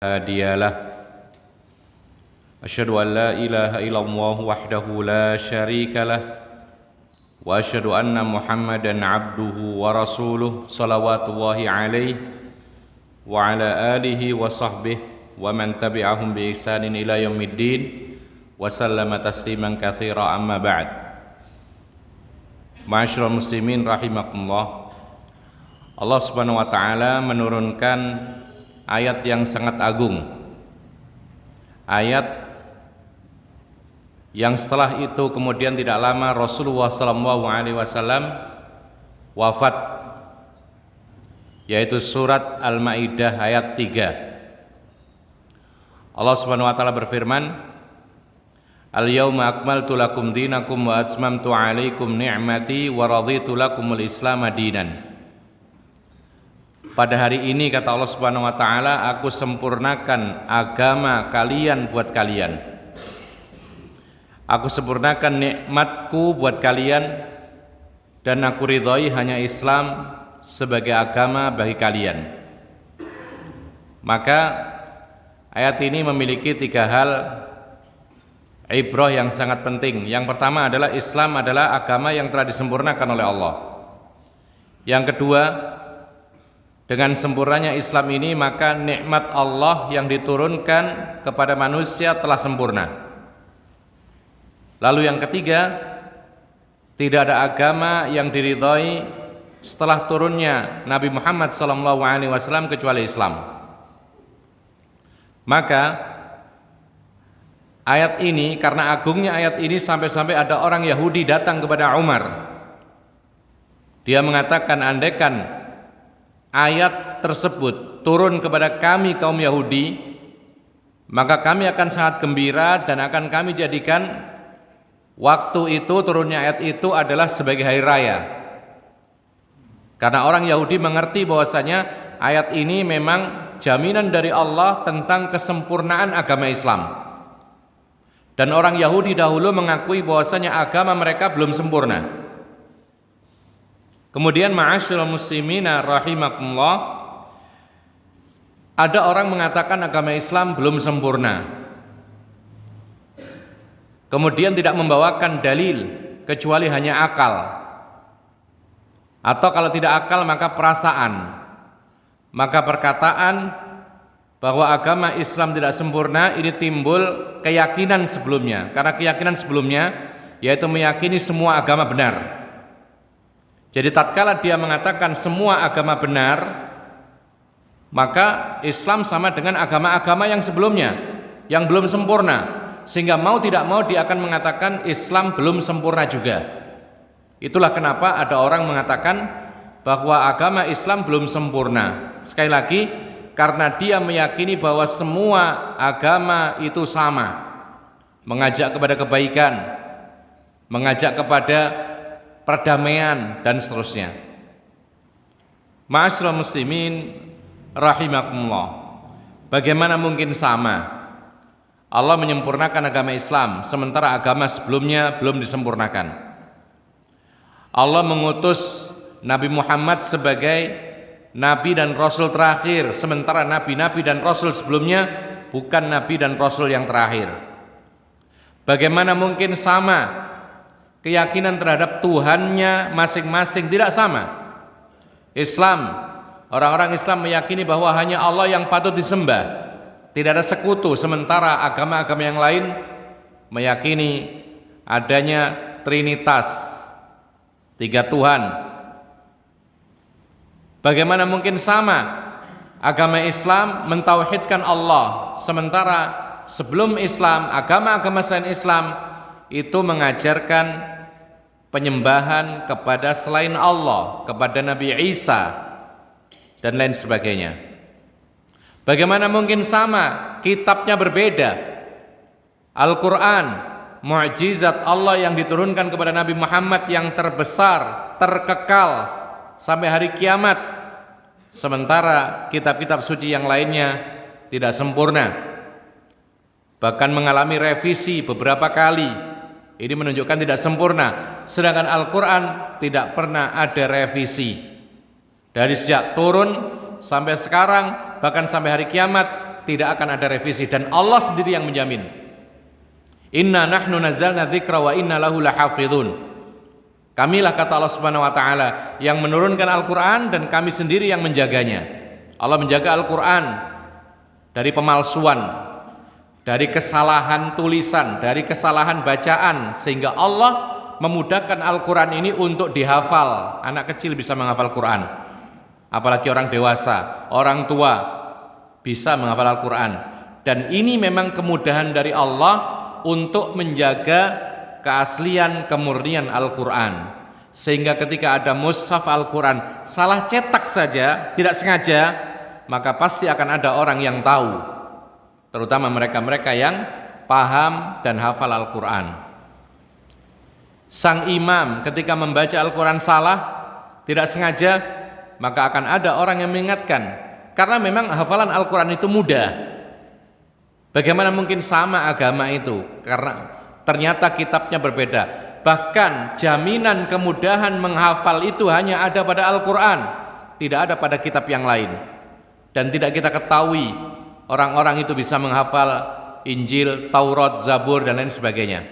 هادي له أشهد أن لا إله إلا الله وحده لا شريك له وأشهد أن محمدا عبده ورسوله صلوات الله عليه وعلى آله وصحبه ومن تبعهم بإحسان إلى يوم الدين وسلم تسليما كثيرا أما بعد. Ma'asyiral muslimin rahimakumullah, Allah Subhanahu wa taala menurunkan ayat yang sangat agung, ayat yang setelah itu kemudian tidak lama Rasulullah SAW wafat, yaitu surat Al-Maidah ayat 3. Allah Subhanahu wa taala berfirman, Al-yawma akmaltu lakum dinakum wa atmamtu alaikum ni'mati wa raditu lakumul Islam dinan. Pada hari ini, kata Allah Subhanahu wa taala, aku sempurnakan agama kalian buat kalian. Aku sempurnakan nikmatku buat kalian dan aku ridhoi hanya Islam sebagai agama bagi kalian. Maka ayat ini memiliki 3 hal ibrah yang sangat penting. Yang pertama adalah Islam adalah agama yang telah disempurnakan oleh Allah. Yang kedua, dengan sempurnanya Islam ini maka nikmat Allah yang diturunkan kepada manusia telah sempurna. Lalu yang ketiga, tidak ada agama yang diridhai setelah turunnya Nabi Muhammad SAW kecuali Islam. Maka ayat ini, karena agungnya ayat ini sampai-sampai ada orang Yahudi datang kepada Umar. Dia mengatakan, andaikan ayat tersebut turun kepada kami kaum Yahudi, maka kami akan sangat gembira dan akan kami jadikan waktu itu, turunnya ayat itu adalah sebagai hari raya. Karena orang Yahudi mengerti bahwasanya ayat ini memang jaminan dari Allah tentang kesempurnaan agama Islam. Dan orang Yahudi dahulu mengakui bahwasanya agama mereka belum sempurna. Kemudian ma'asyiral muslimina rahimakumullah, ada orang mengatakan agama Islam belum sempurna, kemudian tidak membawakan dalil kecuali hanya akal, atau kalau tidak akal maka perasaan. Maka perkataan bahwa agama Islam tidak sempurna ini timbul keyakinan sebelumnya, karena keyakinan sebelumnya yaitu meyakini semua agama benar. Jadi tatkala dia mengatakan semua agama benar, maka Islam sama dengan agama-agama yang sebelumnya yang belum sempurna, sehingga mau tidak mau dia akan mengatakan Islam belum sempurna juga. Itulah kenapa ada orang mengatakan bahwa agama Islam belum sempurna. Sekali lagi, karena dia meyakini bahwa semua agama itu sama, mengajak kepada kebaikan, mengajak kepada perdamaian dan seterusnya. Ma'asyiral muslimin rahimakumullah, bagaimana mungkin sama? Allah menyempurnakan agama Islam sementara agama sebelumnya belum disempurnakan. Allah mengutus Nabi Muhammad sebagai nabi dan rasul terakhir, sementara nabi-nabi dan rasul sebelumnya bukan nabi dan rasul yang terakhir. Bagaimana mungkin sama? Keyakinan terhadap Tuhannya masing-masing tidak sama. Islam, orang-orang Islam meyakini bahwa hanya Allah yang patut disembah, tidak ada sekutu, sementara agama-agama yang lain meyakini adanya Trinitas, 3 Tuhan. Bagaimana mungkin sama? Agama Islam mentauhidkan Allah, sementara sebelum Islam, agama-agama selain Islam itu mengajarkan penyembahan kepada selain Allah, kepada Nabi Isa dan lain sebagainya. Bagaimana mungkin sama? Kitabnya berbeda. Al-Quran, mukjizat Allah yang diturunkan kepada Nabi Muhammad yang terbesar, terkekal sampai hari kiamat, sementara kitab-kitab suci yang lainnya tidak sempurna, bahkan mengalami revisi beberapa kali. Ini menunjukkan tidak sempurna. Sedangkan Al-Quran tidak pernah ada revisi. Dari sejak turun sampai sekarang, bahkan sampai hari kiamat, tidak akan ada revisi, dan Allah sendiri yang menjamin. Inna nahnu nazzalna dzikra wa inna lahu lahafizun. Kamilah, kata Allah Subhanahu wa taala, yang menurunkan Al-Qur'an dan kami sendiri yang menjaganya. Allah menjaga Al-Qur'an dari pemalsuan, dari kesalahan tulisan, dari kesalahan bacaan, sehingga Allah memudahkan Al-Qur'an ini untuk dihafal. Anak kecil bisa menghafal Qur'an, apalagi orang dewasa, orang tua bisa menghafal Al-Qur'an. Dan ini memang kemudahan dari Allah untuk menjaga keaslian, kemurnian Al-Qur'an, sehingga ketika ada mushaf Al-Qur'an salah cetak saja, tidak sengaja, maka pasti akan ada orang yang tahu, terutama mereka-mereka yang paham dan hafal Al-Qur'an. Sang imam ketika membaca Al-Qur'an salah, tidak sengaja, maka akan ada orang yang mengingatkan, karena memang hafalan Al-Qur'an itu mudah. Bagaimana mungkin sama agama itu? Karena ternyata kitabnya berbeda. Bahkan jaminan kemudahan menghafal itu hanya ada pada Al-Qur'an, tidak ada pada kitab yang lain. Dan tidak kita ketahui orang-orang itu bisa menghafal Injil, Taurat, Zabur dan lain sebagainya.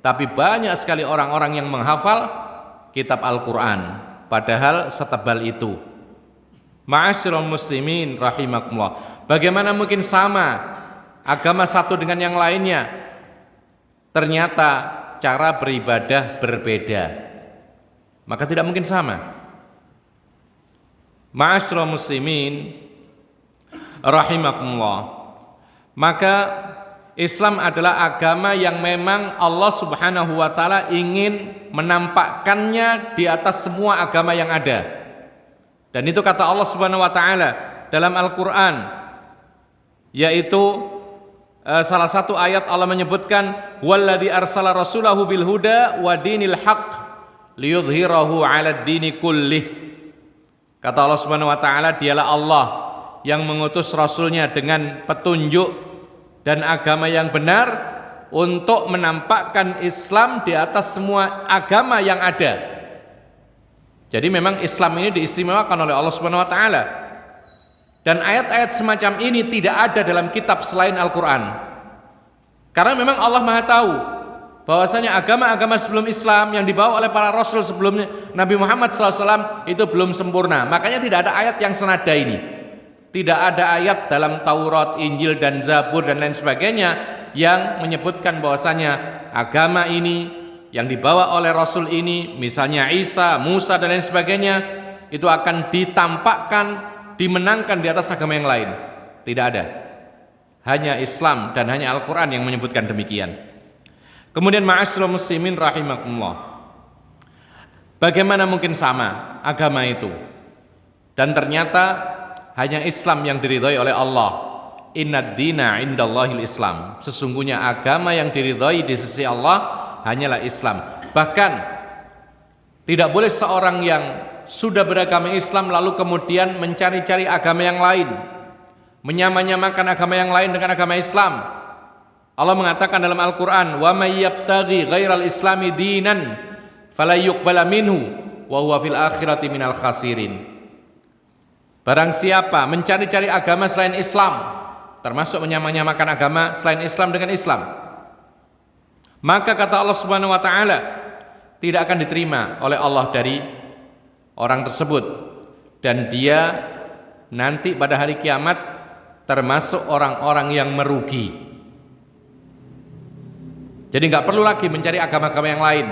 Tapi banyak sekali orang-orang yang menghafal kitab Al-Qur'an, padahal setebal itu. Ma'asyiral muslimin rahimakumullah. Bagaimana mungkin sama agama satu dengan yang lainnya? Ternyata cara beribadah berbeda, maka tidak mungkin sama. Ma'asyiral muslimin rahimakumullah. Maka Islam adalah agama yang memang Allah Subhanahu wa taala ingin menampakkannya di atas semua agama yang ada. Dan itu kata Allah Subhanahu wa taala dalam Al-Qur'an, yaitu salah satu ayat Allah menyebutkan, walladzi arsala rasulahu bil huda wa dinil haqq liyudhhirahu 'alad dini kullih. Kata Allah Subhanahu wa taala, dialah Allah yang mengutus rasulnya dengan petunjuk dan agama yang benar untuk menampakkan Islam di atas semua agama yang ada. Jadi memang Islam ini diistimewakan oleh Allah Subhanahu wa taala. Dan ayat-ayat semacam ini tidak ada dalam kitab selain Al-Qur'an. Karena memang Allah Maha tahu bahwasanya agama-agama sebelum Islam yang dibawa oleh para rasul sebelumnya, Nabi Muhammad SAW, itu belum sempurna. Makanya tidak ada ayat yang senada ini. Tidak ada ayat dalam Taurat, Injil dan Zabur dan lain sebagainya yang menyebutkan bahwasanya agama ini yang dibawa oleh rasul ini, misalnya Isa, Musa dan lain sebagainya, itu akan ditampakkan, dimenangkan di atas agama yang lain. Tidak ada. Hanya Islam dan hanya Al-Qur'an yang menyebutkan demikian. Kemudian ma'asyiral muslimin rahimakumullah. Bagaimana mungkin sama agama itu? Dan ternyata hanya Islam yang diridhai oleh Allah. Innad dina indallahil Islam. Sesungguhnya agama yang diridhai di sisi Allah hanyalah Islam. Bahkan tidak boleh seorang yang sudah beragama Islam lalu kemudian mencari-cari agama yang lain, menyamakan agama yang lain dengan agama Islam. Allah mengatakan dalam Al-Qur'an, wa may yabtaghi ghairal islami dinan fala yuqbala minhu wa huwa fil akhirati minal khasirin. Barang siapa mencari-cari agama selain Islam, termasuk menyamakan agama selain Islam dengan Islam, maka kata Allah Subhanahu wa taala, tidak akan diterima oleh Allah dari orang tersebut, dan dia nanti pada hari kiamat termasuk orang-orang yang merugi. Jadi nggak perlu lagi mencari agama-agama yang lain,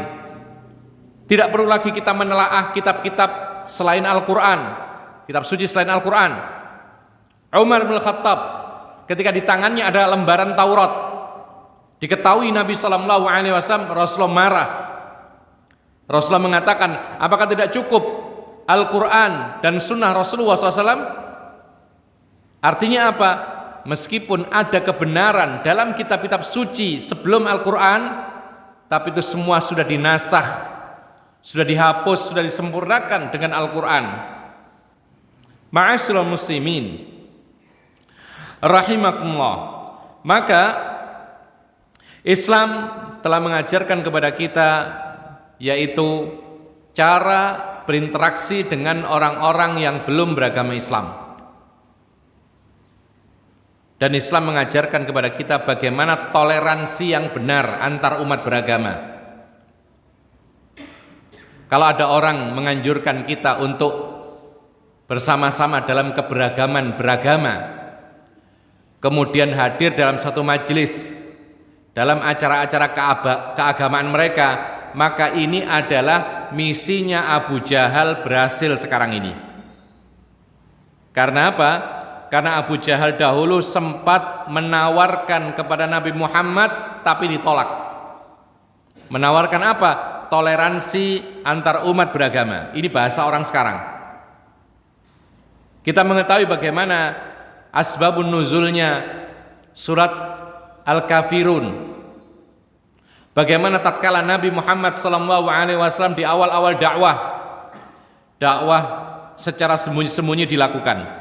tidak perlu lagi kita menelaah kitab-kitab selain Al-Quran, kitab suci selain Al-Quran. Umar bin Khattab ketika di tangannya ada lembaran Taurat, diketahui Nabi SAW, Rasulullah marah. Rasulullah mengatakan, apakah tidak cukup Al-Quran dan Sunnah Rasulullah SAW? Artinya apa? Meskipun ada kebenaran dalam kitab-kitab suci sebelum Al-Quran, tapi itu semua sudah dinasakh, sudah dihapus, sudah disempurnakan dengan Al-Quran. Ma'asyiral muslimin rahimakumullah. Maka Islam telah mengajarkan kepada kita yaitu cara berinteraksi dengan orang-orang yang belum beragama Islam. Dan Islam mengajarkan kepada kita bagaimana toleransi yang benar antar umat beragama. Kalau ada orang menganjurkan kita untuk bersama-sama dalam keberagaman beragama, kemudian hadir dalam satu majelis, dalam acara-acara keagamaan mereka, maka ini adalah misinya Abu Jahal berhasil sekarang ini. Karena apa? Karena Abu Jahal dahulu sempat menawarkan kepada Nabi Muhammad tapi ditolak. Menawarkan apa? Toleransi antar umat beragama. Ini bahasa orang sekarang. Kita mengetahui bagaimana asbabun nuzulnya surat Al-Kafirun. Bagaimana tatkala Nabi Muhammad SAW di awal-awal dakwah secara sembunyi-sembunyi dilakukan.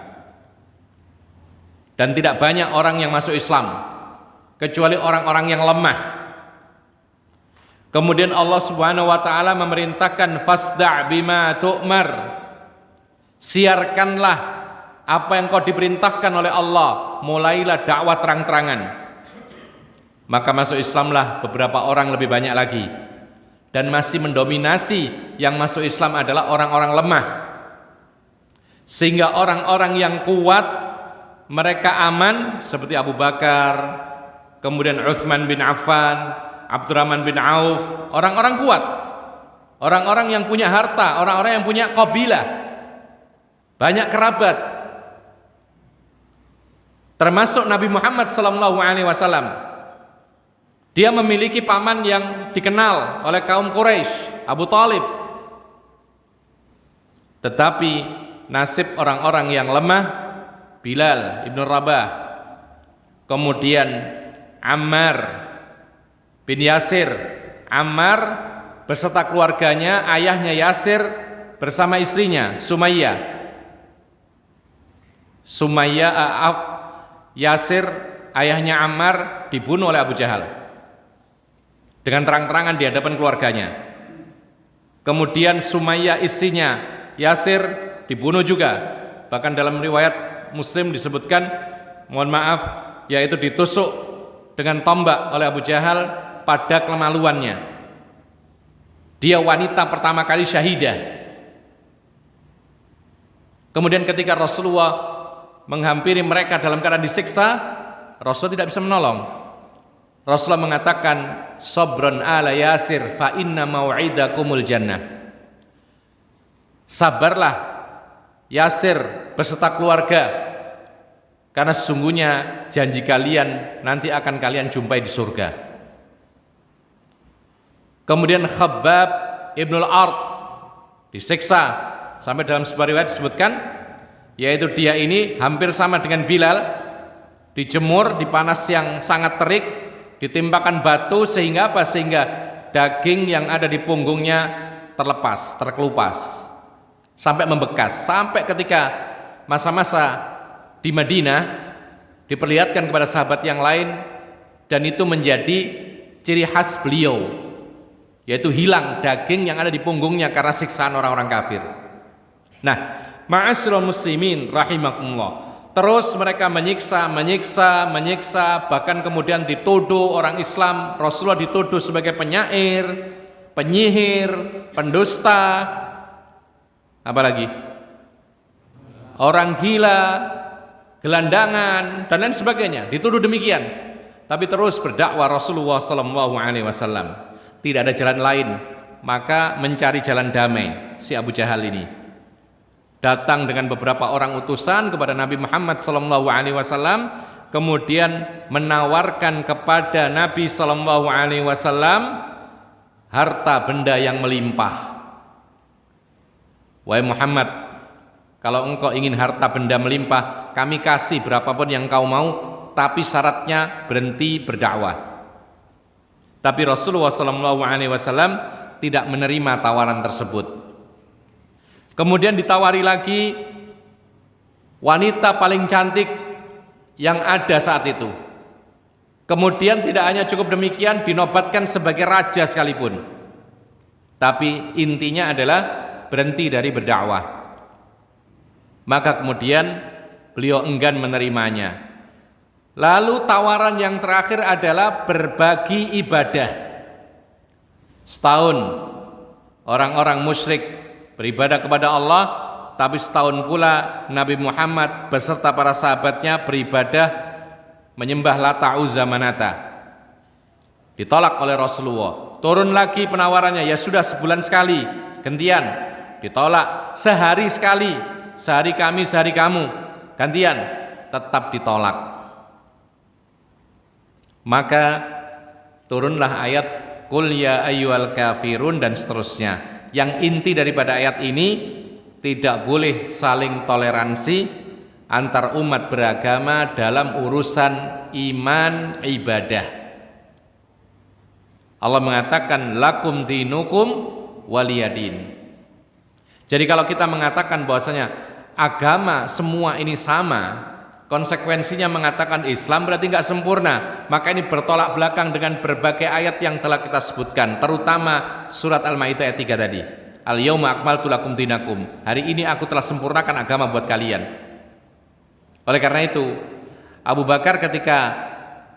Dan tidak banyak orang yang masuk Islam kecuali orang-orang yang lemah. Kemudian Allah Subhanahu wa taala memerintahkan fasda' bima tu'mar. Siarkanlah apa yang kau diperintahkan oleh Allah, mulailah dakwah terang-terangan. Maka masuk Islamlah beberapa orang lebih banyak lagi. Dan masih mendominasi yang masuk Islam adalah orang-orang lemah. Sehingga orang-orang yang kuat mereka aman seperti Abu Bakar, kemudian Utsman bin Affan, Abdurrahman bin Auf, orang-orang kuat, orang-orang yang punya harta, orang-orang yang punya qabilah, banyak kerabat, termasuk Nabi Muhammad SAW. Dia memiliki paman yang dikenal oleh kaum Quraisy, Abu Thalib. Tetapi nasib orang-orang yang lemah, Bilal ibn Rabah, kemudian Ammar bin Yasir. Ammar beserta keluarganya, ayahnya Yasir bersama istrinya Sumayyah. Yasir, ayahnya Ammar, dibunuh oleh Abu Jahal dengan terang-terangan di hadapan keluarganya. Kemudian Sumayyah istrinya Yasir dibunuh juga. Bahkan dalam riwayat Muslim disebutkan, mohon maaf, yaitu ditusuk dengan tombak oleh Abu Jahal pada kemaluannya. Dia wanita pertama kali syahidah. Kemudian ketika Rasulullah menghampiri mereka dalam keadaan disiksa, Rasul tidak bisa menolong. Rasulullah mengatakan, "Sabron ala Yasir fa inna mau'idakumul jannah." Sabarlah Yasir beserta keluarga, karena sesungguhnya janji kalian nanti akan kalian jumpai di surga. Kemudian Khabbab ibnul Ard disiksa sampai dalam sebuah riwayat disebutkan, yaitu dia ini hampir sama dengan Bilal, dijemur di panas yang sangat terik, ditimpakan batu sehingga apa? Sehingga daging yang ada di punggungnya terlepas, terkelupas, sampai membekas. Sampai ketika masa-masa di Madinah diperlihatkan kepada sahabat yang lain, dan itu menjadi ciri khas beliau, yaitu hilang daging yang ada di punggungnya karena siksaan orang-orang kafir. Nah, ma'asyiral muslimin rahimakumullah, terus mereka menyiksa, bahkan kemudian dituduh orang Islam, Rasulullah dituduh sebagai penyair, penyihir, pendusta, apalagi orang gila, gelandangan, dan lain sebagainya, dituduh demikian. Tapi terus berdakwah Rasulullah SAW. Tidak ada jalan lain, maka mencari jalan damai. Si Abu Jahal ini datang dengan beberapa orang utusan kepada Nabi Muhammad SAW, kemudian menawarkan kepada Nabi SAW harta benda yang melimpah. Wahai Muhammad, kalau engkau ingin harta benda melimpah, kami kasih berapapun yang kau mau, tapi syaratnya berhenti berdakwah. Tapi Rasulullah SAW tidak menerima tawaran tersebut. Kemudian ditawari lagi wanita paling cantik yang ada saat itu. Kemudian tidak hanya cukup demikian, dinobatkan sebagai raja sekalipun. Tapi intinya adalah berhenti dari berdakwah. Maka kemudian beliau enggan menerimanya. Lalu tawaran yang terakhir adalah berbagi ibadah. Setahun orang-orang musyrik beribadah kepada Allah, tapi setahun pula Nabi Muhammad beserta para sahabatnya beribadah menyembah Lata, Uzza, Manata. Ditolak oleh Rasulullah. Turun lagi penawarannya, ya sudah sebulan sekali, gantian. Ditolak, sehari sekali, sehari kami, sehari kamu, gantian. Tetap ditolak. Maka turunlah ayat Qul ya ayyuhal kafirun dan seterusnya. Yang inti daripada ayat ini, tidak boleh saling toleransi antar umat beragama dalam urusan iman ibadah. Allah mengatakan lakum dinukum waliyadin. Jadi kalau kita mengatakan bahwasanya agama semua ini sama, konsekuensinya mengatakan Islam berarti nggak sempurna. Maka ini bertolak belakang dengan berbagai ayat yang telah kita sebutkan, terutama surat Al-Maidah ayat 3 tadi. Al-yauma akmaltu lakum dinakum. Hari ini aku telah sempurnakan agama buat kalian. Oleh karena itu, Abu Bakar ketika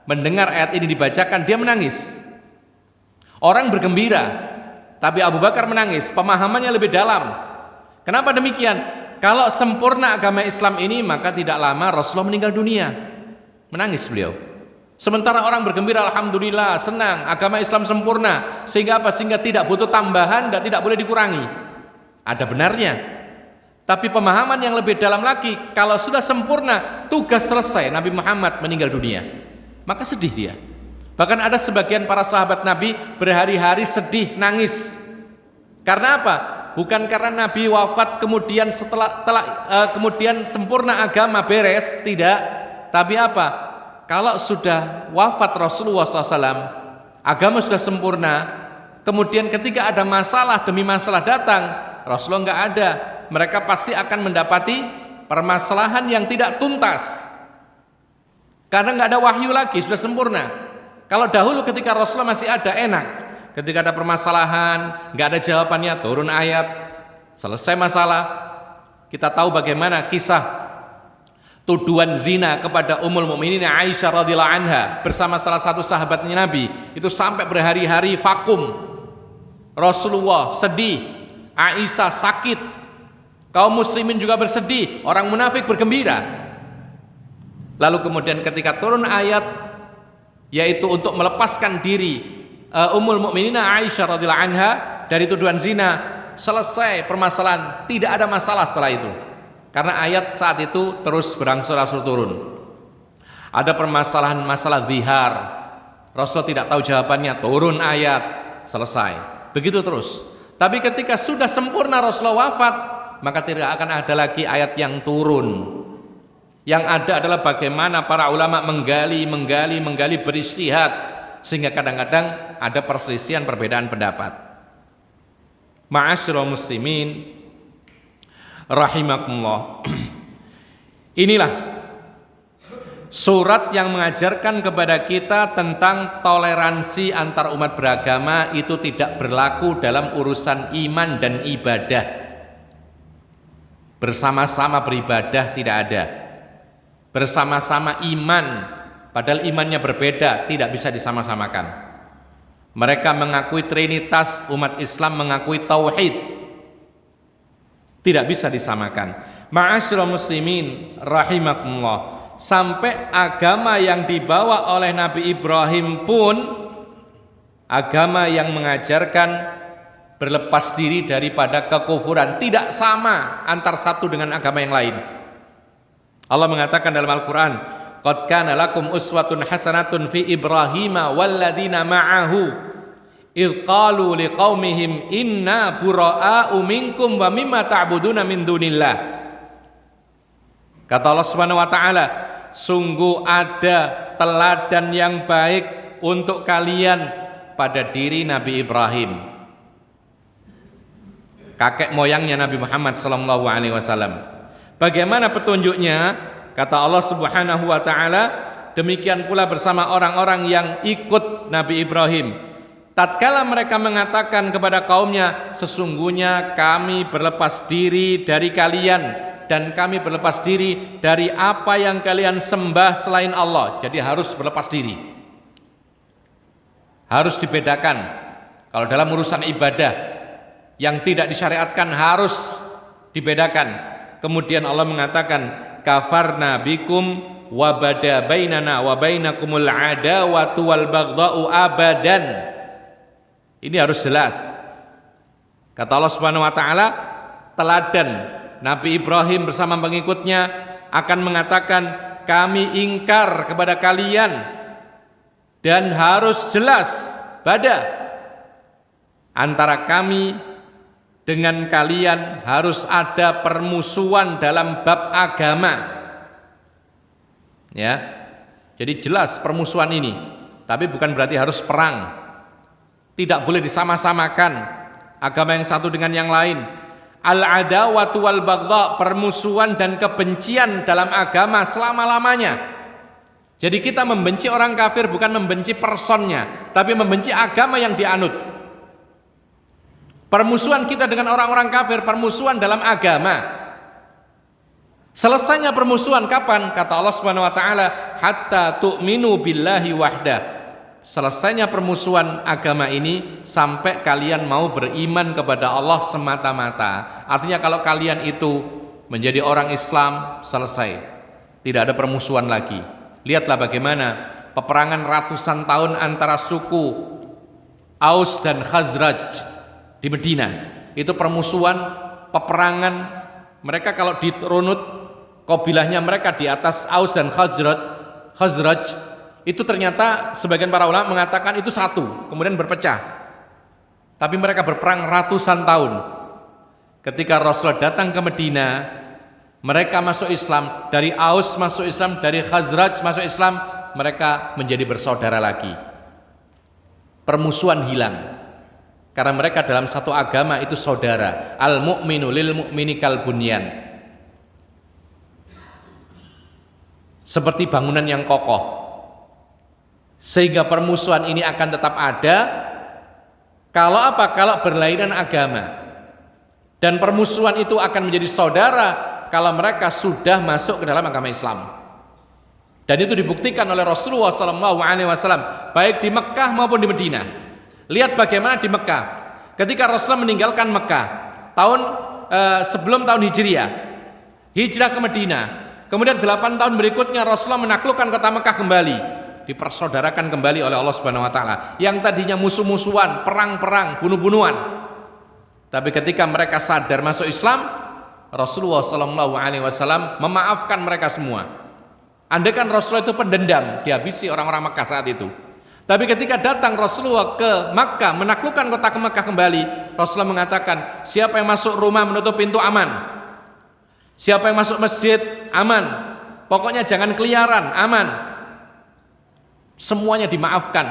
mendengar ayat ini dibacakan, dia menangis. Orang bergembira, tapi Abu Bakar menangis. Pemahamannya lebih dalam. Kenapa demikian? Kalau sempurna agama Islam ini, maka tidak lama Rasulullah meninggal dunia. Menangis beliau. Sementara orang bergembira, alhamdulillah, senang, agama Islam sempurna. Sehingga apa? Sehingga tidak butuh tambahan dan tidak boleh dikurangi. Ada benarnya. Tapi pemahaman yang lebih dalam lagi, kalau sudah sempurna, tugas selesai, Nabi Muhammad meninggal dunia, maka sedih dia. Bahkan ada sebagian para sahabat Nabi berhari-hari sedih, nangis. Karena apa? Bukan karena Nabi wafat kemudian kemudian sempurna agama beres, tidak. Tapi apa? Kalau sudah wafat Rasulullah SAW, agama sudah sempurna. Kemudian ketika ada masalah demi masalah datang, Rasulullah nggak ada. Mereka pasti akan mendapati permasalahan yang tidak tuntas. Karena nggak ada wahyu lagi, sudah sempurna. Kalau dahulu ketika Rasulullah masih ada, enak. Ketika ada permasalahan, nggak ada jawabannya, turun ayat, selesai masalah. Kita tahu bagaimana kisah tuduhan zina kepada Ummul Mukminin Aisyah radhiyallahu anha bersama salah satu sahabatnya Nabi. Itu sampai berhari-hari vakum. Rasulullah sedih, Aisyah sakit, kaum muslimin juga bersedih, orang munafik bergembira. Lalu kemudian ketika turun ayat, yaitu untuk melepaskan diri Ummul Mukminin Aisyah radhiyallahu anha dari tuduhan zina, selesai permasalahan, tidak ada masalah setelah itu. Karena ayat saat itu terus berangsur-angsur turun. Ada permasalahan masalah zihar, Rasul tidak tahu jawabannya, turun ayat, selesai. Begitu terus. Tapi ketika sudah sempurna Rasulullah wafat, maka tidak akan ada lagi ayat yang turun. Yang ada adalah bagaimana para ulama menggali, beristihad, sehingga kadang-kadang ada perselisihan, perbedaan pendapat. Ma'asyiral muslimin rahimakumullah. Inilah surat yang mengajarkan kepada kita tentang toleransi antar umat beragama itu tidak berlaku dalam urusan iman dan ibadah. Bersama-sama beribadah tidak ada. Bersama-sama iman, padahal imannya berbeda, tidak bisa disama-samakan. Mereka mengakui trinitas, umat Islam mengakui tauhid, tidak bisa disamakan. Ma'asyiral muslimin rahimakumullah. Sampai agama yang dibawa oleh Nabi Ibrahim pun agama yang mengajarkan berlepas diri daripada kekufuran, tidak sama antar satu dengan agama yang lain. Allah mengatakan dalam Al-Quran, qad kana lakum uswatun hasanatun fi Ibrahima walladzina ma'ahu idh qalu liqaumihim inna bura'a'u minkum wa mimma ta'buduna min dunillah. Kata Allah Subhanahu wa taala, sungguh ada teladan yang baik untuk kalian pada diri Nabi Ibrahim, kakek moyangnya Nabi Muhammad sallallahu alaihi wasallam. Bagaimana petunjuknya? Kata Allah Subhanahu wa taala, demikian pula bersama orang-orang yang ikut Nabi Ibrahim. Tatkala mereka mengatakan kepada kaumnya, sesungguhnya kami berlepas diri dari kalian dan kami berlepas diri dari apa yang kalian sembah selain Allah. Jadi harus berlepas diri, harus dibedakan. Kalau dalam urusan ibadah yang tidak disyariatkan harus dibedakan. Kemudian Allah mengatakan, kafarna bikum wa bada bainana wa bainakumul adawatu wal baghdha'u abadan. Ini harus jelas. Kata Allah Subhanahu wa taala, teladan Nabi Ibrahim bersama pengikutnya akan mengatakan, kami ingkar kepada kalian dan harus jelas bada antara kami dengan kalian, harus ada permusuhan dalam bab agama. Ya. Jadi jelas permusuhan ini, tapi bukan berarti harus perang. Tidak boleh disama-samakan agama yang satu dengan yang lain. Al-adawatu wal baghdha, permusuhan dan kebencian dalam agama selama-lamanya. Jadi kita membenci orang kafir bukan membenci personnya, tapi membenci agama yang dianut. Permusuhan kita dengan orang-orang kafir, permusuhan dalam agama. Selesainya permusuhan kapan? Kata Allah Subhanahu wa taala, hatta tu'minu billahi wahda. Selesainya permusuhan agama ini sampai kalian mau beriman kepada Allah semata-mata. Artinya kalau kalian itu menjadi orang Islam, selesai. Tidak ada permusuhan lagi. Lihatlah bagaimana peperangan ratusan tahun antara suku Aus dan Khazraj di Medina. Itu permusuhan, peperangan. Mereka kalau dirunut kabilahnya mereka di atas Aus dan Khazraj, itu ternyata sebagian para ulama mengatakan itu satu, kemudian berpecah. Tapi mereka berperang ratusan tahun. Ketika Rasulullah datang ke Medina, mereka masuk Islam, dari Aus masuk Islam, dari Khazraj masuk Islam, mereka menjadi bersaudara lagi. Permusuhan hilang. Karena mereka dalam satu agama itu saudara. Al-mu'minu lil mu'mini kal bunyan. Seperti bangunan yang kokoh. Sehingga permusuhan ini akan tetap ada. Kalau apa? Kalau berlainan agama. Dan permusuhan itu akan menjadi saudara kalau mereka sudah masuk ke dalam agama Islam. Dan itu dibuktikan oleh Rasulullah SAW, baik di Mekah maupun di Medina. Lihat bagaimana di Mekah, ketika Rasulullah meninggalkan Mekah sebelum tahun Hijriah, hijrah ke Medina, kemudian 8 tahun berikutnya Rasulullah menaklukkan kota Mekah kembali, dipersaudarakan kembali oleh Allah Subhanahu wa taala. Yang tadinya musuh-musuhan, perang-perang, bunuh-bunuhan, tapi ketika mereka sadar masuk Islam, Rasulullah SAW memaafkan mereka semua. Andaikan Rasulullah itu pendendam, dihabisi orang-orang Mekah saat itu. Tapi ketika datang Rasulullah ke Makkah, menaklukkan kota ke Makkah kembali, Rasulullah mengatakan, siapa yang masuk rumah menutup pintu aman, siapa yang masuk masjid aman, pokoknya jangan keliaran, aman. Semuanya dimaafkan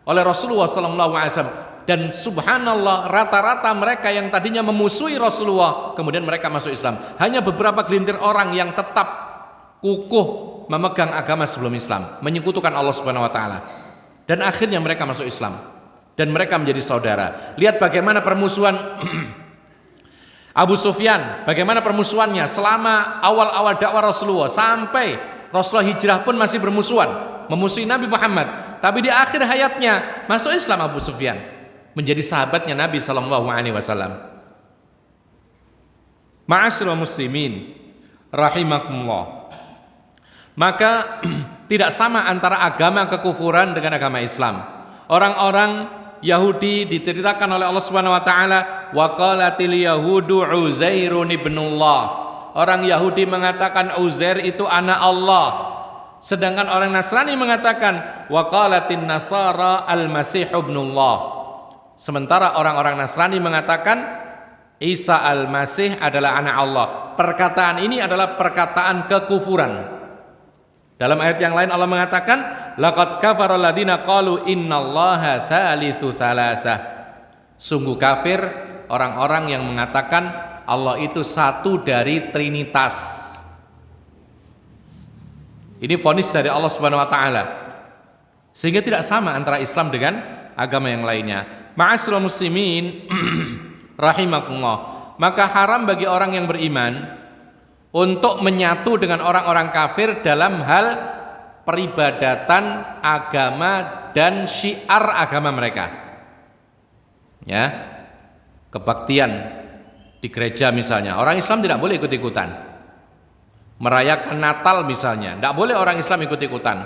oleh Rasulullah SAW. Dan subhanallah, rata-rata mereka yang tadinya memusuhi Rasulullah, kemudian mereka masuk Islam. Hanya beberapa gelintir orang yang tetap kukuh memegang agama sebelum Islam, menyekutukan Allah Subhanahu wa taala. Dan akhirnya mereka masuk Islam dan mereka menjadi saudara. Lihat bagaimana permusuhan Abu Sufyan, bagaimana permusuhannya selama awal-awal dakwah Rasulullah, sampai Rasulullah hijrah pun masih bermusuhan, memusuhi Nabi Muhammad. Tapi di akhir hayatnya masuk Islam Abu Sufyan, menjadi sahabatnya Nabi SAW. Ma'asyiral muslimin rahimakumullah. Maka tidak sama antara agama kekufuran dengan agama Islam. Orang-orang Yahudi diceritakan oleh Allah Subhanahu wa taala, wa qalatil yahudu Uzairun ibnullah. Orang Yahudi mengatakan Uzair itu anak Allah. Sedangkan orang Nasrani mengatakan wa qalatin nasara al-masih ibnullah. Sementara orang-orang Nasrani mengatakan Isa al-Masih adalah anak Allah. Perkataan ini adalah perkataan kekufuran. Dalam ayat yang lain Allah mengatakan, laqad kafara alladziina qalu innallaha tsalitsu tsalatsah. Sungguh kafir orang-orang yang mengatakan Allah itu satu dari Trinitas. Ini vonis dari Allah Subhanahu wa taala. Sehingga tidak sama antara Islam dengan agama yang lainnya. Ma'asyiral muslimin rahimakumullah. Maka haram bagi orang yang beriman untuk menyatu dengan orang-orang kafir dalam hal peribadatan agama dan syiar agama mereka. Ya, kebaktian di gereja misalnya, orang Islam tidak boleh ikut-ikutan. Merayakan Natal misalnya, tidak boleh orang Islam ikut-ikutan.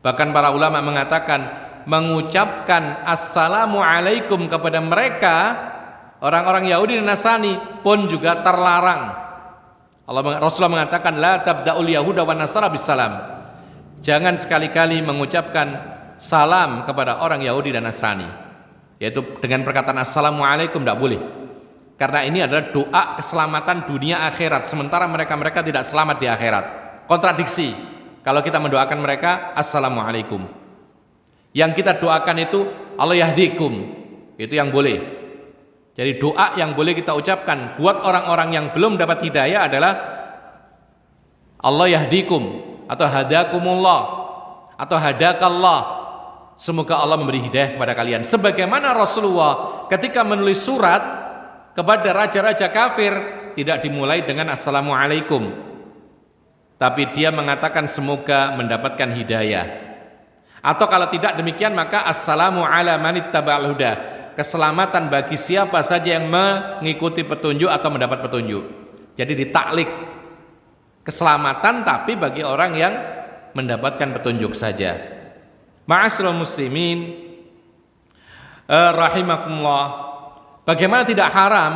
Bahkan para ulama mengatakan mengucapkan assalamualaikum kepada mereka, orang-orang Yahudi dan Nasrani pun juga terlarang. Rasulullah mengatakan la tabda'ul yahuda wan nasara bisalam. Jangan sekali-kali mengucapkan salam kepada orang Yahudi dan Nasrani, yaitu dengan perkataan assalamualaikum, tidak boleh. Karena ini adalah doa keselamatan dunia akhirat, sementara mereka tidak selamat di akhirat. Kontradiksi kalau kita mendoakan mereka assalamualaikum. Yang kita doakan itu Allah yahdikum, itu yang boleh. Jadi doa yang boleh kita ucapkan buat orang-orang yang belum dapat hidayah adalah Allah yahdikum atau hadakumullah atau hadakallah. Semoga Allah memberi hidayah kepada kalian. Sebagaimana Rasulullah ketika menulis surat kepada raja-raja kafir tidak dimulai dengan assalamualaikum, tapi dia mengatakan semoga mendapatkan hidayah. Atau kalau tidak demikian maka assalamu ala manittaba'al huda, keselamatan bagi siapa saja yang mengikuti petunjuk atau mendapat petunjuk. Jadi ditaklik keselamatan tapi bagi orang yang mendapatkan petunjuk saja. Ma'asyiral muslimin rahimakumullah, bagaimana tidak haram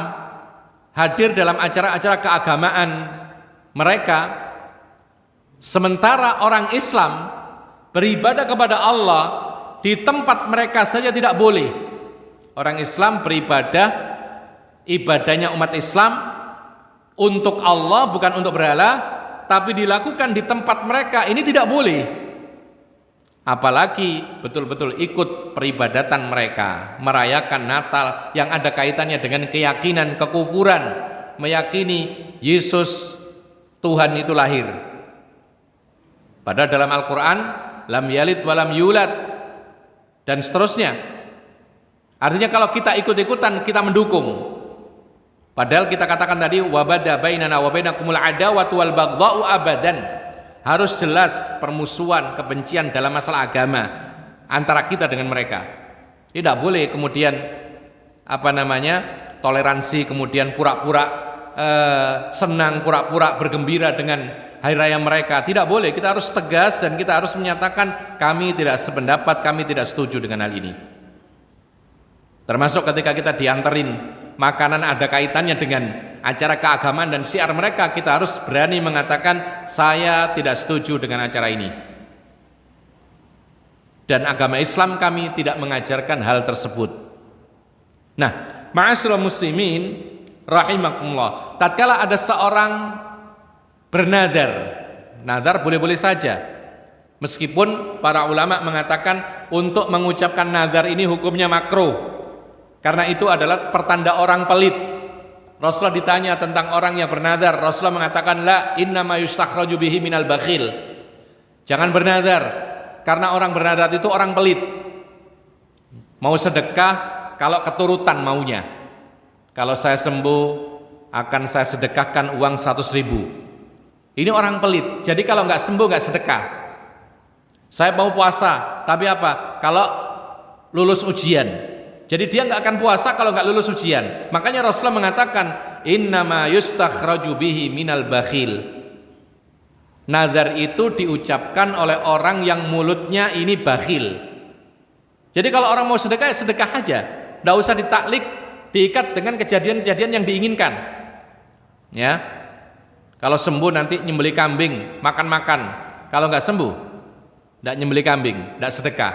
hadir dalam acara-acara keagamaan mereka, sementara orang Islam beribadah kepada Allah di tempat mereka saja tidak boleh. Orang Islam beribadah, ibadahnya umat Islam untuk Allah bukan untuk berhala, tapi dilakukan di tempat mereka, ini tidak boleh. Apalagi betul-betul ikut peribadatan mereka, merayakan Natal yang ada kaitannya dengan keyakinan kekufuran, meyakini Yesus Tuhan itu lahir. Padahal dalam Al-Quran lam yalid walam yulad dan seterusnya. Artinya kalau kita ikut-ikutan kita mendukung. Padahal kita katakan tadi wabada bainana wa bainakumul adawatu wal baghdha'u abadan. Harus jelas permusuhan, kebencian dalam masalah agama antara kita dengan mereka. Tidak boleh kemudian toleransi kemudian pura-pura senang, pura-pura bergembira dengan hari raya mereka. Tidak boleh, kita harus tegas dan kita harus menyatakan kami tidak sependapat, kami tidak setuju dengan hal ini. Termasuk ketika kita dianterin makanan ada kaitannya dengan acara keagamaan dan syiar mereka, kita harus berani mengatakan saya tidak setuju dengan acara ini. Dan agama Islam kami tidak mengajarkan hal tersebut. Nah, ma'asyiral muslimin rahimakumullah, tatkala ada seorang bernadar, nadar boleh-boleh saja, meskipun para ulama mengatakan untuk mengucapkan nadar ini hukumnya makruh, karena itu adalah pertanda orang pelit. Rasulullah ditanya tentang orang yang bernadar, Rasulullah mengatakan la innama yustakhraju bihi minal bakhil, jangan bernadar karena orang bernadar itu orang pelit, mau sedekah kalau keturutan maunya, kalau saya sembuh akan saya sedekahkan uang 100.000. Ini orang pelit. Jadi kalau nggak sembuh nggak sedekah. Saya mau puasa, tapi apa? Kalau lulus ujian. Jadi dia nggak akan puasa kalau nggak lulus ujian. Makanya Rasulullah mengatakan innama yustakhraju bihi minal bakhil. Nazar itu diucapkan oleh orang yang mulutnya ini bakhil. Jadi kalau orang mau sedekah ya sedekah aja, nggak usah ditaklik, diikat dengan kejadian-kejadian yang diinginkan. Ya. Kalau sembuh nanti nyembelih kambing, makan-makan. Kalau nggak sembuh, nggak nyembelih kambing, nggak sedekah.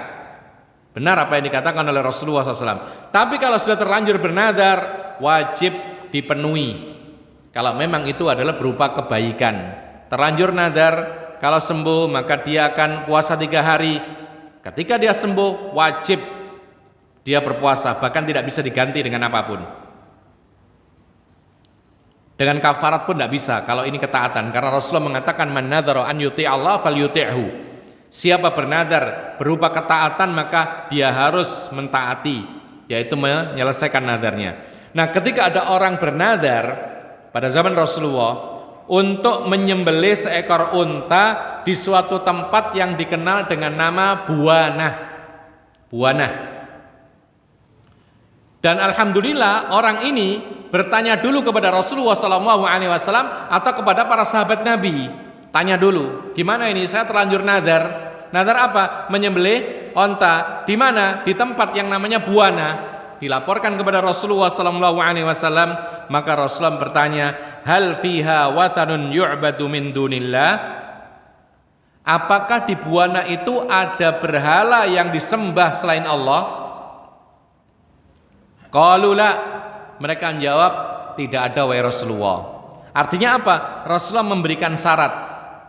Benar apa yang dikatakan oleh Rasulullah SAW. Tapi kalau sudah terlanjur bernadar, wajib dipenuhi. Kalau memang itu adalah berupa kebaikan. Terlanjur nadar, kalau sembuh maka dia akan puasa 3 hari. Ketika dia sembuh, wajib dia berpuasa, bahkan tidak bisa diganti dengan apapun. Dengan kafarat pun tidak bisa kalau ini ketaatan, karena Rasulullah mengatakan man nadzara an yuti' Allah falyuti'hu. Siapa bernadar berupa ketaatan maka dia harus mentaati, yaitu menyelesaikan nadarnya. Nah, ketika ada orang bernadar pada zaman Rasulullah untuk menyembelih seekor unta di suatu tempat yang dikenal dengan nama Buanah. Buanah. Dan alhamdulillah orang ini bertanya dulu kepada Rasulullah SAW atau kepada para sahabat Nabi. Tanya dulu, gimana ini? Saya terlanjur nadar. Nadar apa? Menyembelih unta. Di mana? Di tempat yang namanya Buanah. Dilaporkan kepada Rasulullah SAW, maka Rasulullah bertanya, hal fiha wathanun yu'badu min dunillah? Apakah di Buana itu ada berhala yang disembah selain Allah? Qalu la. Mereka menjawab, tidak ada wahai Rasulullah. Artinya apa? Rasulullah memberikan syarat,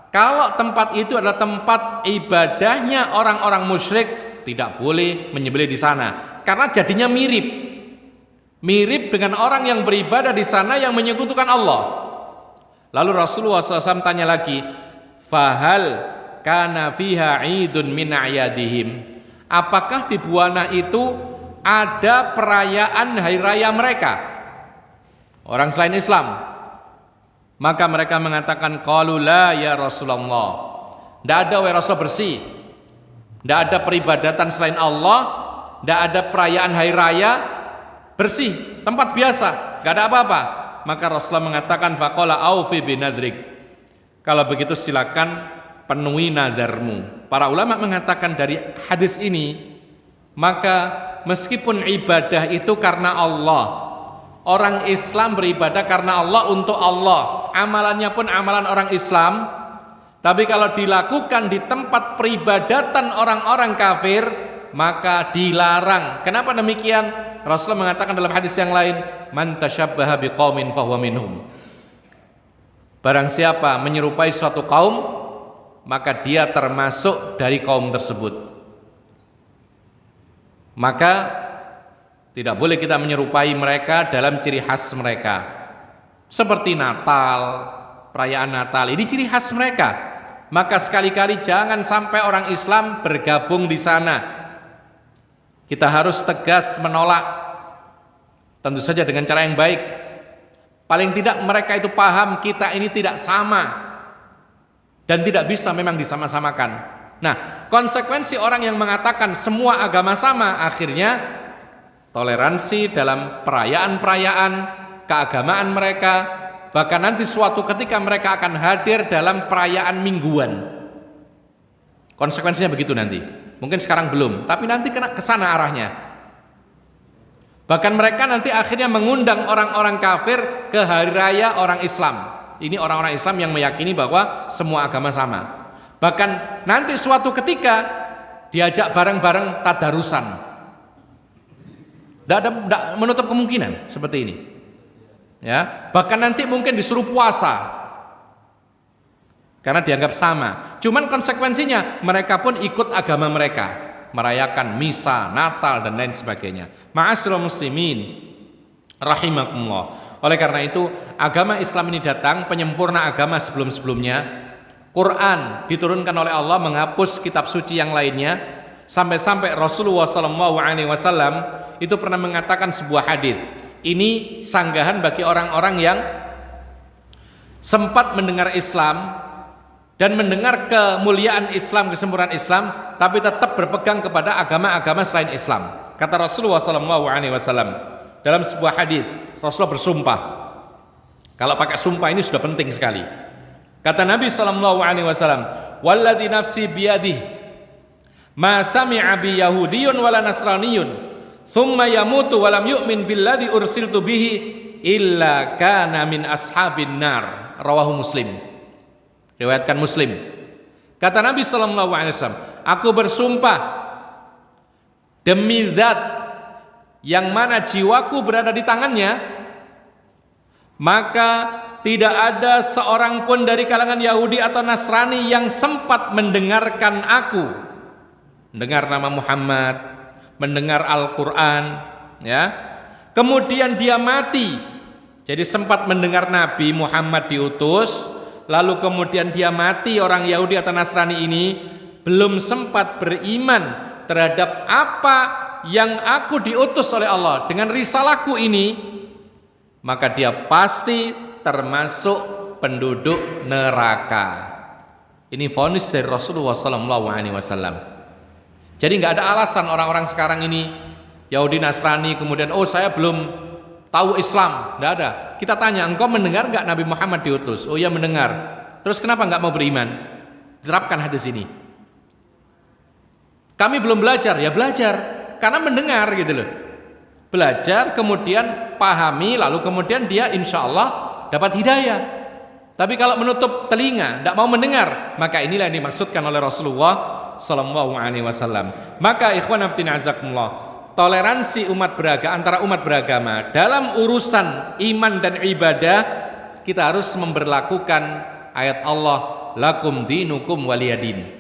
kalau tempat itu adalah tempat ibadahnya orang-orang musyrik, tidak boleh menyembelih di sana. Karena jadinya mirip dengan orang yang beribadah di sana yang menyekutukan Allah. Lalu Rasulullah SAW tanya lagi, fahal kana fiha idun min a'yadihim? Apakah di Buana itu ada perayaan hari raya mereka, orang selain Islam? Maka mereka mengatakan, qalu la ya Rasulullah. Tidak ada wahai Rasul bersih, tidak ada peribadatan selain Allah, tidak ada perayaan hari raya, bersih, tempat biasa, tidak ada apa-apa. Maka Rasulullah mengatakan, faqala aufi binadrik. Kalau begitu silakan penuhi nadarmu. Para ulama mengatakan dari hadis ini, maka meskipun ibadah itu karena Allah, orang Islam beribadah karena Allah, untuk Allah, amalannya pun amalan orang Islam, tapi kalau dilakukan di tempat peribadatan orang-orang kafir, maka dilarang. Kenapa demikian? Rasulullah mengatakan dalam hadis yang lain, man tasyabbaha biqaumin fahuwa minhum. Barang siapa menyerupai suatu kaum, maka dia termasuk dari kaum tersebut. Maka tidak boleh kita menyerupai mereka dalam ciri khas mereka. Seperti Natal, perayaan Natal, ini ciri khas mereka. Maka sekali-kali jangan sampai orang Islam bergabung di sana. Kita harus tegas menolak, tentu saja dengan cara yang baik. Paling tidak mereka itu paham kita ini tidak sama dan tidak bisa memang disama-samakan. Nah, konsekuensi orang yang mengatakan semua agama sama, akhirnya toleransi dalam perayaan-perayaan keagamaan mereka, bahkan nanti suatu ketika mereka akan hadir dalam perayaan mingguan. Konsekuensinya begitu nanti. Mungkin sekarang belum, tapi nanti kena kesana arahnya. Bahkan mereka nanti akhirnya mengundang orang-orang kafir ke hari raya orang Islam. Ini orang-orang Islam yang meyakini bahwa semua agama sama. Bahkan nanti suatu ketika diajak bareng-bareng tadarusan. Tidak menutup kemungkinan seperti ini. Ya, bahkan nanti mungkin disuruh puasa. Karena dianggap sama. Cuman konsekuensinya mereka pun ikut agama mereka, merayakan misa, Natal dan lain sebagainya. Ma'asyiral muslimin rahimakumullah. Oleh karena itu, agama Islam ini datang penyempurna agama sebelum-sebelumnya. Quran diturunkan oleh Allah menghapus kitab suci yang lainnya, sampai-sampai Rasulullah SAW itu pernah mengatakan sebuah hadis. Ini sanggahan bagi orang-orang yang sempat mendengar Islam dan mendengar kemuliaan Islam, kesempurnaan Islam, tapi tetap berpegang kepada agama-agama selain Islam. Kata Rasulullah SAW dalam sebuah hadis, Rasulullah bersumpah. Kalau pakai sumpah ini sudah penting sekali. Kata Nabi SAW, walladzi nafsi biyadih, ma sami'a bi yahudiyyun wala nasraniyun, thumma yamutu walam yu'min billadzi ursiltu bihi illa kana min ashabin nar. Rawahu Muslim. Riwayatkan Muslim. Kata Nabi SAW, aku bersumpah demi zat yang mana jiwaku berada di tangannya, maka tidak ada seorang pun dari kalangan Yahudi atau Nasrani yang sempat mendengarkan aku, mendengar nama Muhammad, mendengar Al-Quran, ya, kemudian dia mati. Jadi sempat mendengar Nabi Muhammad diutus, lalu kemudian dia mati, orang Yahudi atau Nasrani ini belum sempat beriman terhadap apa yang aku diutus oleh Allah dengan risalahku ini, maka dia pasti termasuk penduduk neraka. Ini vonis dari Rasulullah SAW. Jadi nggak ada alasan orang-orang sekarang ini Yahudi Nasrani kemudian saya belum tahu Islam, nggak ada. Kita tanya, engkau mendengar nggak Nabi Muhammad diutus? Oh ya mendengar. Terus kenapa nggak mau beriman? Terapkan hadis ini. Kami belum belajar, ya belajar karena mendengar gitu loh. Belajar kemudian pahami lalu kemudian dia insya Allah dapat hidayah. Tapi kalau menutup telinga, tidak mau mendengar, maka inilah yang dimaksudkan oleh Rasulullah SAW. Maka ikhwan fillah azakumullah, toleransi antara umat beragama dalam urusan iman dan ibadah, kita harus memberlakukan ayat Allah, lakum dinukum waliyadin.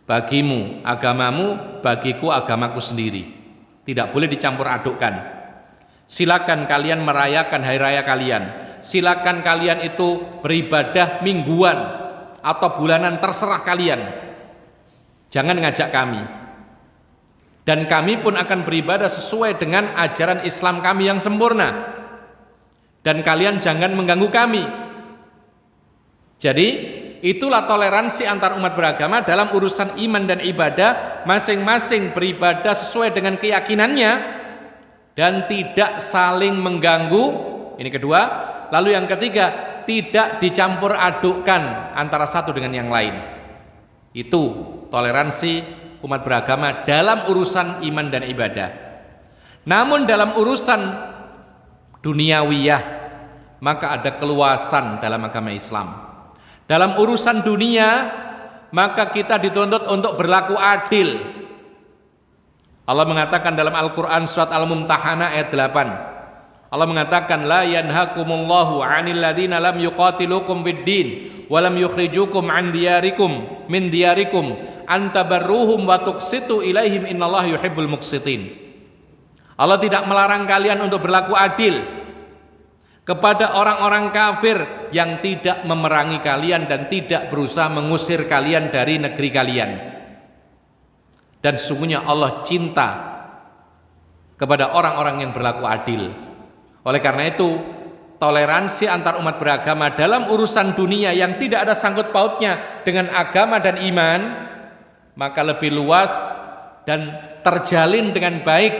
Bagimu agamamu, bagiku agamaku sendiri. Tidak boleh dicampur adukkan. Silakan kalian merayakan hari raya kalian. Silakan kalian itu beribadah mingguan atau bulanan, terserah kalian. Jangan ngajak kami. Dan kami pun akan beribadah sesuai dengan ajaran Islam kami yang sempurna. Dan kalian jangan mengganggu kami. Jadi itulah toleransi antar umat beragama dalam urusan iman dan ibadah, masing-masing beribadah sesuai dengan keyakinannya dan tidak saling mengganggu. Ini kedua. Lalu yang ketiga, tidak dicampur adukkan antara satu dengan yang lain. Itu toleransi umat beragama dalam urusan iman dan ibadah. Namun dalam urusan duniawiyah, maka ada keluasan dalam agama Islam. Dalam urusan dunia, maka kita dituntut untuk berlaku adil. Allah mengatakan dalam Al-Quran surat Al-Mumtahanah ayat 8, Allah mengatakan la yanhakumullahu 'anil ladzina lam yuqatilukum fid din wa lam yukhrijukum min diyarikum an tabarruhum wa tuqsitu ilaihim innallaha yuhibbul muqsitin. Allah tidak melarang kalian untuk berlaku adil kepada orang-orang kafir yang tidak memerangi kalian dan tidak berusaha mengusir kalian dari negeri kalian. Dan sesungguhnya Allah cinta kepada orang-orang yang berlaku adil. Oleh karena itu, toleransi antar umat beragama dalam urusan dunia yang tidak ada sangkut pautnya dengan agama dan iman, maka lebih luas dan terjalin dengan baik,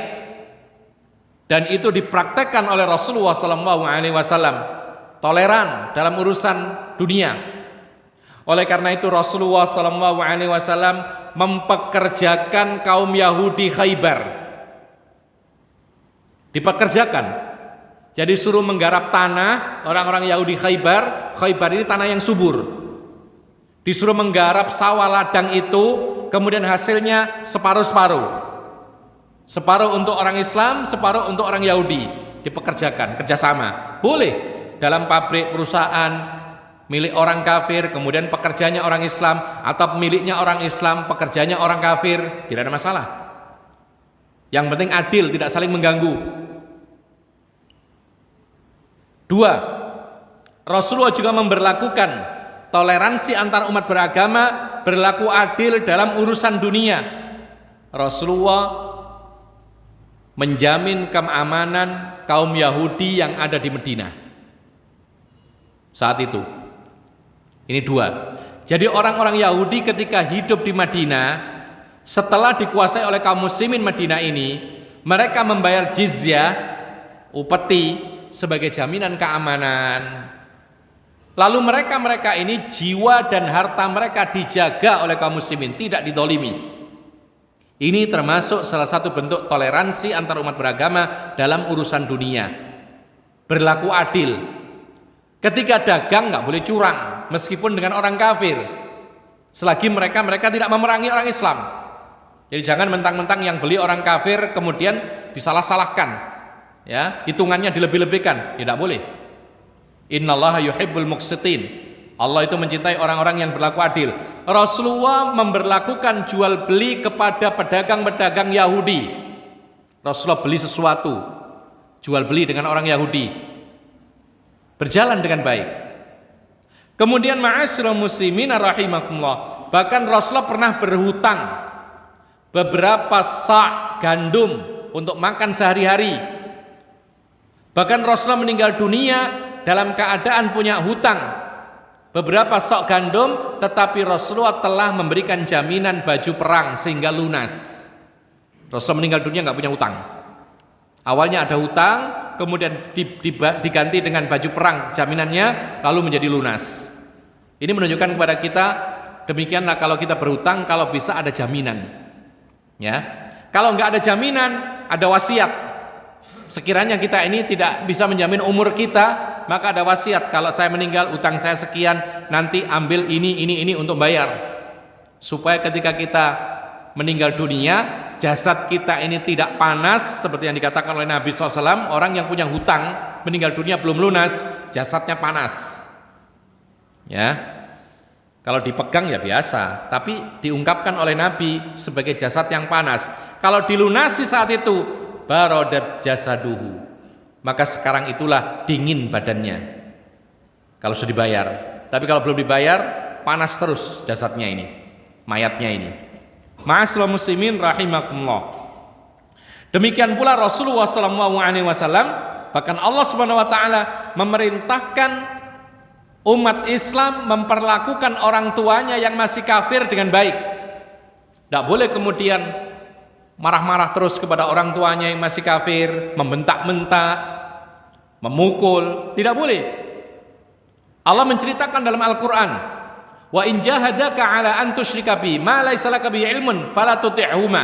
dan itu dipraktekkan oleh Rasulullah SAW. Toleran dalam urusan dunia. Oleh karena itu Rasulullah SAW mempekerjakan kaum Yahudi Khaybar. Dipekerjakan. Jadi suruh menggarap tanah orang-orang Yahudi Khaybar. Khaybar ini tanah yang subur. Disuruh menggarap sawah ladang itu, kemudian hasilnya separuh-separuh. Separuh untuk orang Islam, separuh untuk orang Yahudi. Dipekerjakan, kerjasama. Boleh dalam pabrik, perusahaan milik orang kafir, kemudian pekerjanya orang Islam, atau miliknya orang Islam, pekerjanya orang kafir, tidak ada masalah. Yang penting adil, tidak saling mengganggu. Dua, Rasulullah juga memberlakukan toleransi antar umat beragama, berlaku adil dalam urusan dunia. Rasulullah menjamin keamanan kaum Yahudi yang ada di Madinah saat itu. Ini dua. Jadi orang-orang Yahudi ketika hidup di Madinah, setelah dikuasai oleh kaum muslimin Madinah ini, mereka membayar jizyah, upeti, sebagai jaminan keamanan. Lalu mereka ini jiwa dan harta mereka dijaga oleh kaum muslimin, tidak didolimi. Ini termasuk salah satu bentuk toleransi antar umat beragama dalam urusan dunia. Berlaku adil. Ketika dagang nggak boleh curang, meskipun dengan orang kafir, selagi mereka tidak memerangi orang Islam. Jadi jangan mentang-mentang yang beli orang kafir kemudian disalah-salahkan. Ya, hitungannya dilebih-lebihkan, tidak boleh. Innallaha yuhibbul muqsitin. Allah itu mencintai orang-orang yang berlaku adil. Rasulullah memberlakukan jual beli kepada pedagang-pedagang Yahudi. Rasulullah beli sesuatu, jual beli dengan orang Yahudi, berjalan dengan baik. Kemudian ma'asyiral muslimin rahimakumullah, bahkan Rasulullah pernah berhutang beberapa sa' gandum untuk makan sehari-hari. Bahkan Rasulullah meninggal dunia dalam keadaan punya hutang beberapa sok gandum, tetapi Rasulullah telah memberikan jaminan baju perang sehingga lunas. Rasul meninggal dunia nggak punya hutang. Awalnya ada hutang, kemudian diganti dengan baju perang jaminannya, lalu menjadi lunas. Ini menunjukkan kepada kita, demikianlah kalau kita berhutang, kalau bisa ada jaminan. Ya, kalau nggak ada jaminan, ada wasiat. Sekiranya kita ini tidak bisa menjamin umur kita, maka ada wasiat. Kalau saya meninggal, utang saya sekian, nanti ambil ini untuk bayar. Supaya ketika kita meninggal dunia, jasad kita ini tidak panas, seperti yang dikatakan oleh Nabi SAW, orang yang punya hutang, meninggal dunia belum lunas, jasadnya panas. Ya, kalau dipegang ya biasa, tapi diungkapkan oleh Nabi sebagai jasad yang panas. Kalau dilunasi saat itu, barodat jasaduhu, maka sekarang itulah dingin badannya kalau sudah dibayar. Tapi kalau belum dibayar, panas terus jasadnya ini, mayatnya ini. Ma'asyiral muslimin rahimakumullah. Demikian pula Rasulullah SAW, bahkan Allah Subhanahu wa taala memerintahkan umat Islam memperlakukan orang tuanya yang masih kafir dengan baik. Tidak boleh kemudian marah-marah terus kepada orang tuanya yang masih kafir, membentak-bentak, memukul, tidak boleh. Allah menceritakan dalam Al-Quran, wa in jahadaka ala an tusyrika bi ma laysa laka bi ilmun fala tuti'huma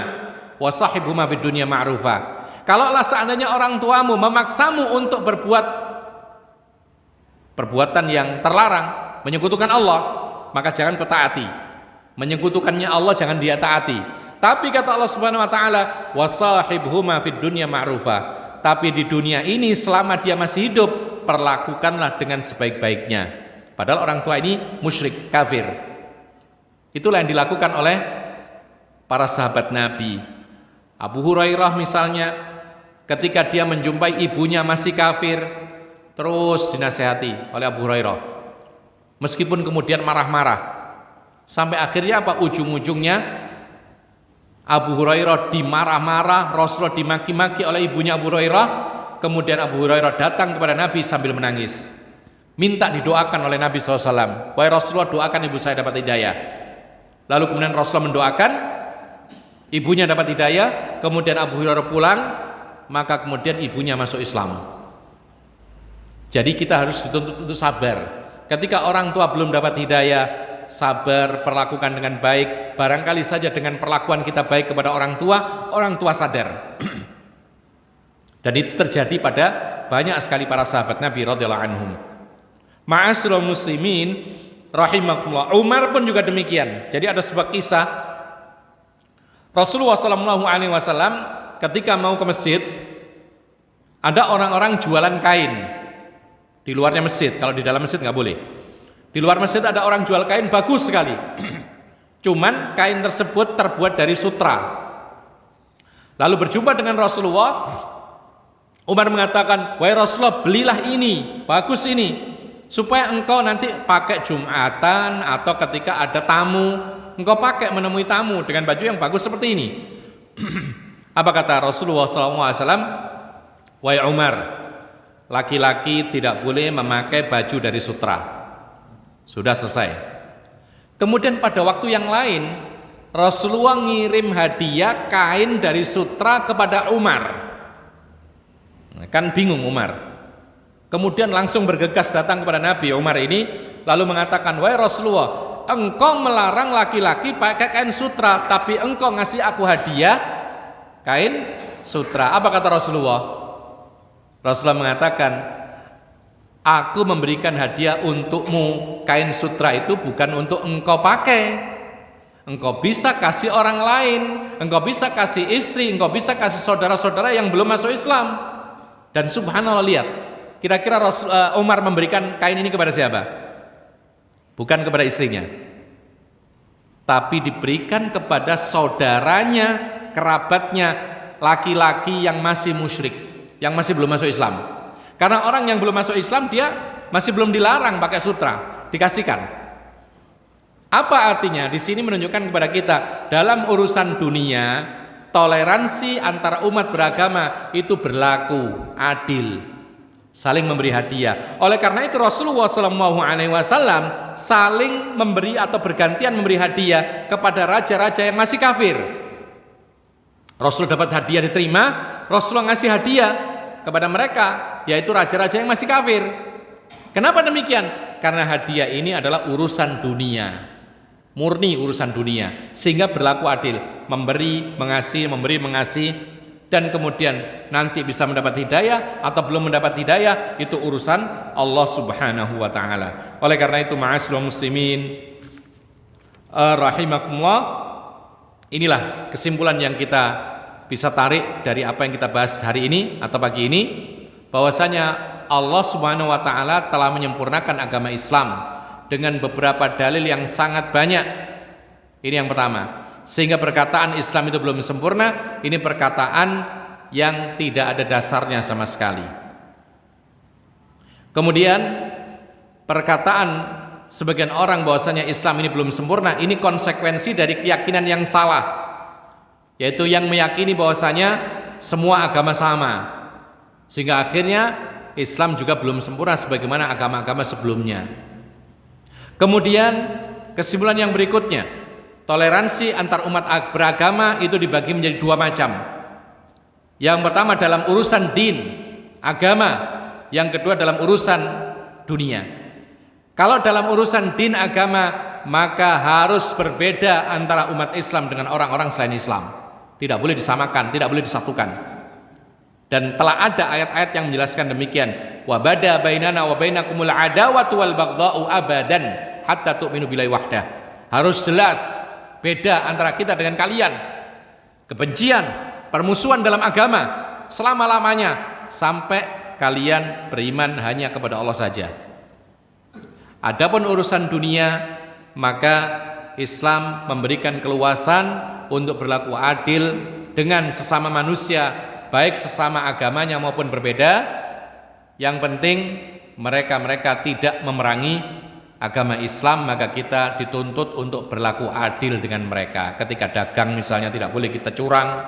wa sahibhuma fid dunya ma'rufa. Kalaulah seandainya orang tuamu memaksamu untuk berbuat perbuatan yang terlarang, menyekutukan Allah, maka jangan kau taati. Menyekutukannya Allah jangan dia taati. Tapi kata Allah Subhanahu wa taala, wasahibhuma fid dunya ma'rufa. Tapi di dunia ini selama dia masih hidup, perlakukanlah dengan sebaik-baiknya. Padahal orang tua ini musyrik, kafir. Itulah yang dilakukan oleh para sahabat Nabi. Abu Hurairah misalnya, ketika dia menjumpai ibunya masih kafir, terus dinasehati oleh Abu Hurairah. Meskipun kemudian marah-marah. Sampai akhirnya apa? Ujung-ujungnya Abu Hurairah dimarah-marah, Rasulullah dimaki-maki oleh ibunya Abu Hurairah. Kemudian Abu Hurairah datang kepada Nabi sambil menangis, minta didoakan oleh Nabi SAW. Wahai Rasulullah, doakan ibu saya dapat hidayah. Lalu kemudian Rasulullah mendoakan, ibunya dapat hidayah. Kemudian Abu Hurairah pulang, maka kemudian ibunya masuk Islam. Jadi kita harus dituntut untuk sabar. Ketika orang tua belum dapat hidayah, sabar, perlakukan dengan baik. Barangkali saja dengan perlakuan kita baik kepada orang tua sadar. Dan itu terjadi pada banyak sekali para sahabat Nabi radhiyallahu anhum. Ma'asyiral muslimin rahimakumullah. Umar pun juga demikian. Jadi ada sebuah kisah, Rasulullah SAW ketika mau ke masjid, ada orang-orang jualan kain di luarnya masjid. Kalau di dalam masjid nggak boleh. Di luar masjid ada orang jual kain bagus sekali. Cuman kain tersebut terbuat dari sutra. Lalu berjumpa dengan Rasulullah, Umar mengatakan, wahai Rasulullah, belilah ini, bagus ini, supaya engkau nanti pakai Jumatan atau ketika ada tamu, engkau pakai menemui tamu dengan baju yang bagus seperti ini. Apa kata Rasulullah SAW? Wahai Umar, laki-laki tidak boleh memakai baju dari sutra. Sudah selesai. Kemudian pada waktu yang lain, Rasulullah ngirim hadiah kain dari sutra kepada Umar. Kan bingung Umar. Kemudian langsung bergegas datang kepada Nabi Umar ini, lalu mengatakan, wahai Rasulullah, engkau melarang laki-laki pakai kain sutra, tapi engkau ngasih aku hadiah kain sutra. Apa kata Rasulullah? Rasulullah mengatakan, aku memberikan hadiah untukmu. Kain sutra itu bukan untuk engkau pakai. Engkau bisa kasih orang lain, engkau bisa kasih istri, engkau bisa kasih saudara-saudara yang belum masuk Islam. Dan subhanallah, lihat, kira-kira Umar memberikan kain ini kepada siapa? Bukan kepada istrinya, tapi diberikan kepada saudaranya, kerabatnya, laki-laki yang masih musyrik, yang masih belum masuk Islam. Karena orang yang belum masuk Islam, dia masih belum dilarang pakai sutra, dikasihkan. Apa artinya? Di sini menunjukkan kepada kita, dalam urusan dunia, toleransi antara umat beragama itu berlaku adil. saling memberi hadiah. Oleh karena itu Rasulullah SAW saling memberi atau bergantian memberi hadiah kepada raja-raja yang masih kafir. Rasul dapat hadiah diterima, Rasulullah ngasih hadiah kepada mereka, yaitu raja-raja yang masih kafir. Kenapa demikian? Karena hadiah ini adalah urusan dunia, murni urusan dunia, sehingga berlaku adil, memberi, mengasihi, dan kemudian nanti bisa mendapat hidayah atau belum mendapat hidayah, itu urusan Allah Subhanahu wa taala. Oleh karena itu, ma'asyiral muslimin rahimakumullah, inilah kesimpulan yang kita bisa tarik dari apa yang kita bahas hari ini atau pagi ini, bahwasanya Allah Subhanahu wa taala telah menyempurnakan agama Islam dengan beberapa dalil yang sangat banyak. Ini yang pertama. Sehingga perkataan Islam itu belum sempurna, ini perkataan yang tidak ada dasarnya sama sekali. Kemudian perkataan sebagian orang bahwasanya Islam ini belum sempurna, ini konsekuensi dari keyakinan yang salah, yaitu yang meyakini bahwasanya semua agama sama, sehingga akhirnya Islam juga belum sempurna sebagaimana agama-agama sebelumnya. Kemudian kesimpulan yang berikutnya, toleransi antar umat beragama itu dibagi menjadi dua macam. Yang pertama dalam urusan din, agama. Yang kedua dalam urusan dunia. Kalau dalam urusan din, agama, maka harus berbeda antara umat Islam dengan orang-orang selain Islam. Tidak boleh disamakan, tidak boleh disatukan. Dan telah ada ayat-ayat yang menjelaskan demikian. Wa bada bainana wa bainakumul adawatu wal baghdha'u abadan hatta tu'minu billahi wahdah. Harus jelas beda antara kita dengan kalian, kebencian, permusuhan dalam agama selama-lamanya sampai kalian beriman hanya kepada Allah saja. Adapun urusan dunia, maka Islam memberikan keluasan untuk berlaku adil dengan sesama manusia, baik sesama agamanya maupun berbeda. Yang penting mereka tidak memerangi agama Islam, maka kita dituntut untuk berlaku adil dengan mereka. Ketika dagang misalnya tidak boleh kita curang,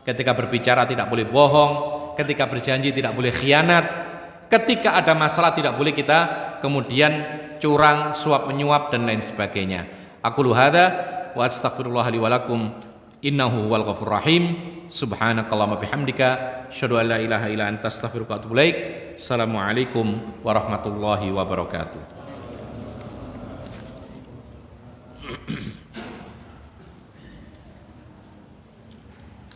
ketika berbicara tidak boleh bohong, ketika berjanji tidak boleh khianat, ketika ada masalah tidak boleh kita kemudian curang, suap menyuap dan lain sebagainya. Aqulu hadza wa astaghfirullah li wa lakum innahu huwal ghafurur rahim. Subhanakallahumma bihamdika asyhadu an la ilaha illa anta astaghfiruka wa atubu ilaik. Assalamualaikum warahmatullahi wabarakatuh.